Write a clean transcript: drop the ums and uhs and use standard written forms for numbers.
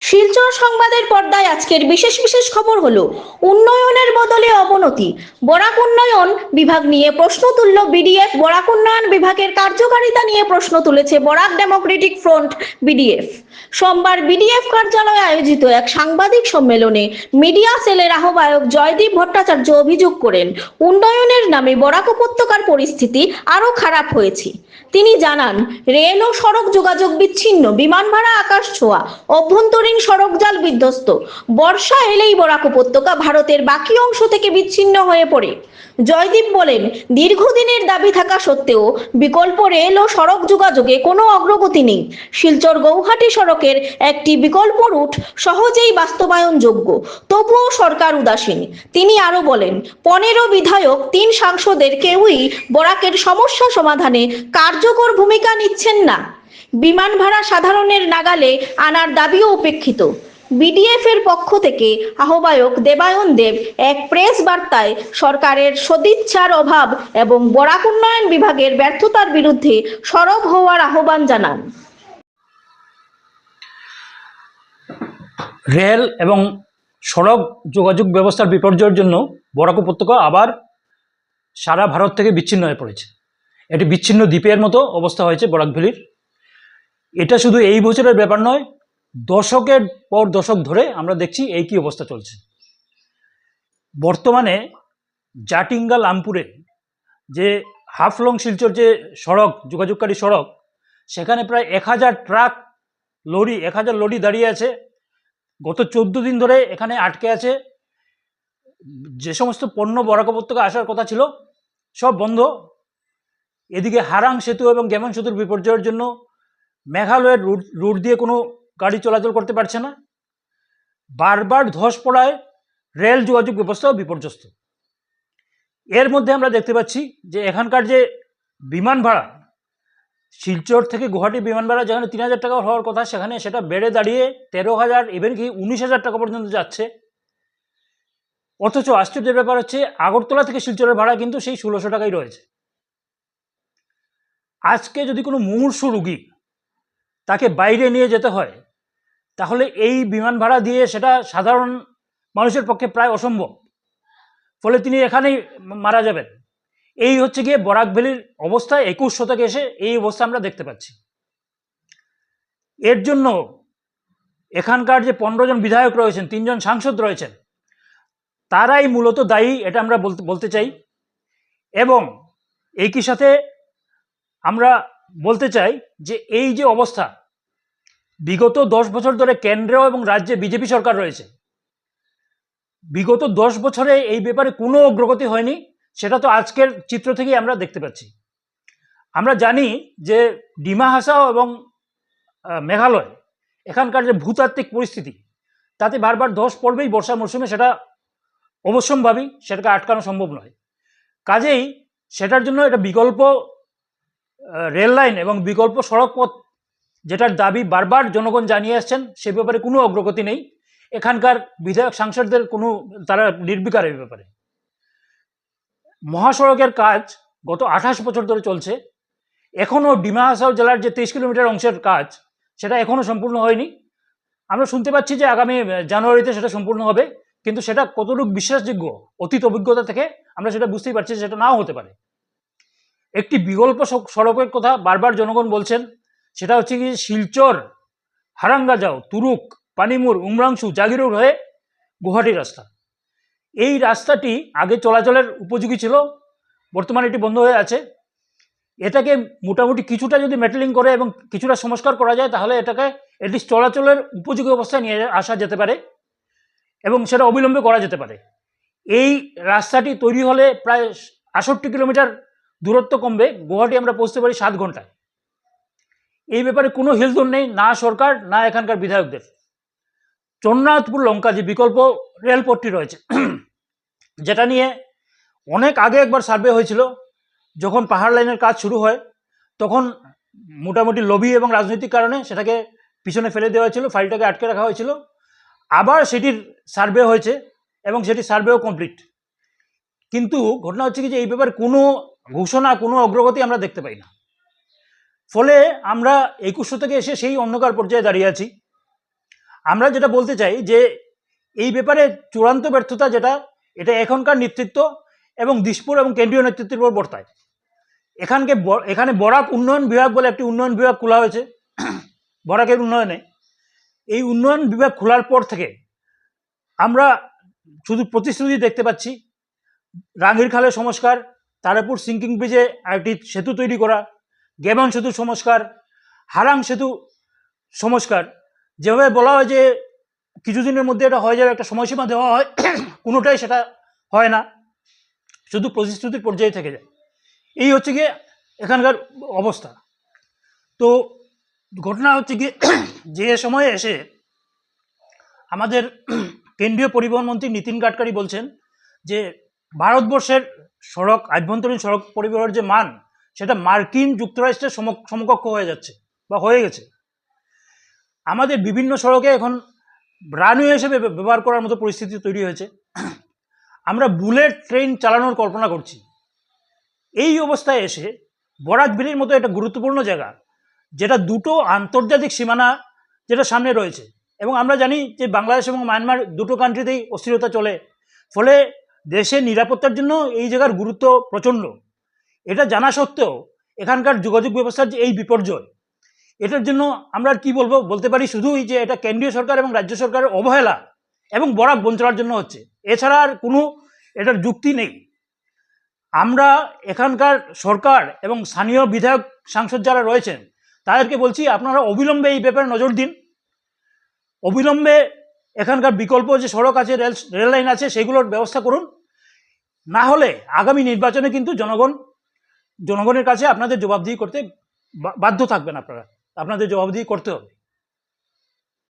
শিলচর সংবাদের পর্দায় আজকের বিশেষ বিশেষ খবর হলো উন্নয়নের বদলে অবনতি। বরাক উন্নয়ন বিভাগ নিয়ে প্রশ্ন তুলল বিডিএফ। বরাক উন্নয়ন বিভাগের কার্যকারিতা নিয়ে প্রশ্ন তুলেছে বরাক ডেমোক্রেটিক ফ্রন্ট বিডিএফ। সোমবার বিডিএফ কার্যালয়ে আয়োজিত এক সাংবাদিক সম্মেলনে মিডিয়া সেলের আহ্বায়ক জয়দীপ ভট্টাচার্য অভিযোগ করেন, উন্নয়নের নামে বরাক উপত্যকার পরিস্থিতি আরো খারাপ হয়েছে। তিনি জানান, রেল ও সড়ক যোগাযোগ বিচ্ছিন্ন, বিমান ভাড়া আকাশ ছোঁয়া, অভ্যন্তরীণ সড়ক জাল বিধ্বস্ত। বর্ষা এলেই বরাক উপত্যকা ভারতের বাকি অংশ থেকে বিচ্ছিন্ন হয়ে পড়ে। জয়দীপ বলেন, দীর্ঘদিনের দাবি থাকা সত্ত্বেও বিকল্প রেল ও সড়ক যোগাযোগে কোনো অগ্রগতি নেই। শিলচর গৌহাটি সড়কের একটি বিকল্প রুট সহজেই বাস্তবায়নযোগ্য, তবুও সরকার উদাসীন। তিনি আরো বলেন, 15 বিধায়ক 3 সাংসদের কেউই বরাকের সমস্যা সমাধানে কার্যকর ভূমিকা নিচ্ছেন না। বিমান ভাড়া সাধারণের নাগালে আনার দাবিও উপেক্ষিত। বিডিএফ এর পক্ষ থেকে আহ্বায়ক দেবায়ন দেব এক প্রেস বার্তায় সরকারের সদিচ্ছার অভাব এবং বরাক উন্নয়ন বিভাগের ব্যর্থতার বিরুদ্ধে সরব হওয়ার আহ্বান জানান। রেল এবং সড়ক যোগাযোগ ব্যবস্থার বিপর্যয়ের জন্য বরাক উপত্যকা আবার সারা ভারত থেকে বিচ্ছিন্ন হয়ে পড়েছে। এটি বিচ্ছিন্ন দ্বীপের মতো অবস্থা হয়েছে বরাক ভ্যালির। এটা শুধু এই বছরের ব্যাপার নয়, দশকের পর দশক ধরে আমরা দেখছি এই কি অবস্থা চলছে। বর্তমানে জাটিঙ্গা লামপুরে যে হাফলং শিলচর যে সড়ক যোগাযোগকারী সড়ক, সেখানে প্রায় 1000 ট্রাক লরি 1000 লরি দাঁড়িয়ে আছে। গত 14 দিন ধরে এখানে আটকে আছে। যে সমস্ত পণ্য বরাক উপত্যকা আসার কথা ছিল সব বন্ধ। এদিকে হারাং সেতু এবং গেমন সেতুর বিপর্যয়ের জন্য মেঘালয়ের রুট দিয়ে কোনো গাড়ি চলাচল করতে পারছে না। বারবার ধস পড়ায় রেল যোগাযোগ ব্যবস্থাও বিপর্যস্ত। এর মধ্যে আমরা দেখতে পাচ্ছি যে এখানকার যে বিমান ভাড়া, শিলচর থেকে গুয়াহাটি বিমান ভাড়া যেখানে 3000 টাকা হওয়ার কথা, সেখানে সেটা বেড়ে দাঁড়িয়ে 13,000, ইভেন কি 19,000 টাকা পর্যন্ত যাচ্ছে। অথচ আশ্চর্যের ব্যাপার হচ্ছে আগরতলা থেকে শিলচরের ভাড়া কিন্তু সেই 1600 টাকাই রয়েছে। আজকে যদি কোনো মুমূর্ষু রোগী তাকে বাইরে নিয়ে যেতে হয়, তাহলে এই বিমান ভাড়া দিয়ে সেটা সাধারণ মানুষের পক্ষে প্রায় অসম্ভব। ফলে তিনি এখানেই মারা যাবেন। এই হচ্ছে গিয়ে বরাক ভ্যালির অবস্থা। 21 শতকে এসে এই অবস্থা আমরা দেখতে পাচ্ছি। এর জন্য এখানকার যে 15 জন বিধায়ক রয়েছেন, 3 জন সাংসদ রয়েছেন, তারাই মূলত দায়ী, এটা আমরা বলতে চাই। এবং একই সাথে আমরা বলতে চাই যে এই যে অবস্থা, বিগত 10 বছর ধরে কেন্দ্র এবং রাজ্যে বিজেপি সরকার রয়েছে। বিগত 10 বছরে এই ব্যাপারে কোনো অগ্রগতি হয়নি। সেটা তো আজকের চিত্র থেকেই আমরা দেখতে পাচ্ছি। আমরা জানি যে ডিমা হাসাও এবং মেঘালয়, এখানকার যে ভূতাত্ত্বিক পরিস্থিতি, তাতে বারবার ধস পড়বেই বর্ষা মরশুমে। সেটা অবশ্যম্ভাবী, সেটাকে আটকানো সম্ভব নয়। কাজেই সেটার জন্য এটা বিকল্প রেল লাইন এবং বিকল্প সড়ক পথ, যেটার দাবি বারবার জনগণ জানিয়ে আসছেন, সে ব্যাপারে কোনো অগ্রগতি নেই। এখানকার বিধায়ক সাংসদদের তারা নির্বিকার এই ব্যাপারে। মহাসড়কের কাজ গত 28 বছর ধরে চলছে। এখনও ডিমা হাসাও জেলার যে 23 কিলোমিটার অংশের কাজ, সেটা এখনও সম্পূর্ণ হয়নি। আমরা শুনতে পাচ্ছি যে আগামী জানুয়ারিতে সেটা সম্পূর্ণ হবে, কিন্তু সেটা কতটুকু বিশ্বাসযোগ্য অতীত অভিজ্ঞতা থেকে আমরা সেটা বুঝতেই পারছি, সেটা নাও হতে পারে। একটি বিকল্প সড়কের কথা বারবার জনগণ বলছেন, সেটা হচ্ছে কি শিলচর হারাঙ্গাজাও, তুরুক, পানিমুর, উমরাংশু, জাগিরোড হয়ে গুয়াহাটির রাস্তা। এই রাস্তাটি আগে চলাচলের উপযোগী ছিল, বর্তমানে এটি বন্ধ হয়ে আছে। এটাকে মোটামুটি কিছুটা যদি মেটালিং করে এবং কিছুটা সংস্কার করা যায়, তাহলে এটাকে এটলিস্ট চলাচলের উপযোগী অবস্থায় নিয়ে আসা যেতে পারে এবং সেটা অবিলম্বে করা যেতে পারে। এই রাস্তাটি তৈরি হলে প্রায় 68 কিলোমিটার দূরত্ব কমবে। গুয়াহাটি আমরা পৌঁছতে পারি 7 ঘন্টায়। এই ব্যাপারে কোনো হেলদোল নেই, না সরকার না এখানকার বিধায়কদের। চন্নাথপুর লঙ্কা যে বিকল্প রেলপথটি রয়েছে, যেটা নিয়ে অনেক আগে একবার সার্ভে হয়েছিল, যখন পাহাড় লাইনের কাজ শুরু হয়, তখন মোটামুটি লবি এবং রাজনৈতিক কারণে সেটাকে পিছনে ফেলে দেওয়া হয়েছিল, ফাইলটাকে আটকে রাখা হয়েছিল। আবার সেটির সার্ভে হয়েছে এবং সেটি সার্ভেও কমপ্লিট। কিন্তু ঘটনা হচ্ছে কি যে এই ব্যাপারে কোনো ঘোষণা, কোনো অগ্রগতি আমরা দেখতে পাই না। ফলে আমরা 21 থেকে এসে সেই অন্ধকার পর্যায়ে দাঁড়িয়ে আছি। আমরা যেটা বলতে চাই যে এই ব্যাপারে চূড়ান্ত ব্যর্থতা যেটা, এটা এখনকার নেতৃত্ব এবং দিশপুর এবং কেন্দ্রীয় নেতৃত্বের উপর বর্তায়। এখানে বরাক উন্নয়ন বিভাগ বলে একটি উন্নয়ন বিভাগ খোলা হয়েছে বরাকের উন্নয়নে। এই উন্নয়ন বিভাগ খোলার পর থেকে আমরা শুধু প্রতিশ্রুতি দেখতে পাচ্ছি। রাঙ্গির খালের সংস্কার, তারাপুর সিঙ্কিং ব্রিজে একটি সেতু তৈরি করা, গেমন সেতু সংস্কার, হারাং সেতু সংস্কার, যেভাবে বলা হয় যে কিছুদিনের মধ্যে এটা হয়ে যাবে, একটা সময়সীমা দেওয়া হয়, কোনোটাই সেটা হয় না, শুধু প্রতিশ্রুতির পর্যায়ে থেকে যায়। এই হচ্ছে গিয়ে এখানকার অবস্থা। তো ঘটনা হচ্ছে গিয়ে যে সময়ে এসে আমাদের কেন্দ্রীয় পরিবহন মন্ত্রী নীতিন গাডকারি বলছেন যে ভারতবর্ষের সড়ক, আভ্যন্তরীণ সড়ক পরিবহনের যে মান, সেটা মার্কিন যুক্তরাষ্ট্রের সমকক্ষ হয়ে যাচ্ছে বা হয়ে গেছে। আমাদের বিভিন্ন সড়কে এখন রানওয়ে হিসেবে ব্যবহার করার মতো পরিস্থিতি তৈরি হয়েছে। আমরা বুলেট ট্রেন চালানোর কল্পনা করছি। এই অবস্থায় এসে বরাক ভ্যালির মতো একটা গুরুত্বপূর্ণ জায়গা, যেটা দুটো আন্তর্জাতিক সীমানা যেটা সামনে রয়েছে, এবং আমরা জানি যে বাংলাদেশ এবং মায়ানমার দুটো কান্ট্রিতেই অস্থিরতা চলে, ফলে দেশের নিরাপত্তার জন্য এই জায়গার গুরুত্ব প্রচণ্ড। এটা জানা সত্ত্বেও এখানকার যোগাযোগ ব্যবস্থার যে এই বিপর্যয়, এটার জন্য আমরা কি বলবো, বলতে পারি শুধুই যে এটা কেন্দ্রীয় সরকার এবং রাজ্য সরকারের অবহেলা এবং বরাক বঞ্চনার জন্য হচ্ছে, এছাড়া আর কোনো এটার যুক্তি নেই। আমরা এখানকার সরকার এবং স্থানীয় বিধায়ক সাংসদ যারা রয়েছেন তাদেরকে বলছি, আপনারা অবিলম্বে এই ব্যাপারে নজর দিন। অবিলম্বে এখানকার বিকল্প যে সড়ক আছে, রেল লাইন আছে, সেগুলোর ব্যবস্থা করুন। না হলে আগামী নির্বাচনে কিন্তু জনগণের কাছে আপনাদের জবাবদিহি করতে বাধ্য থাকবেন। আপনাদের জবাবদিহি করতে হবে।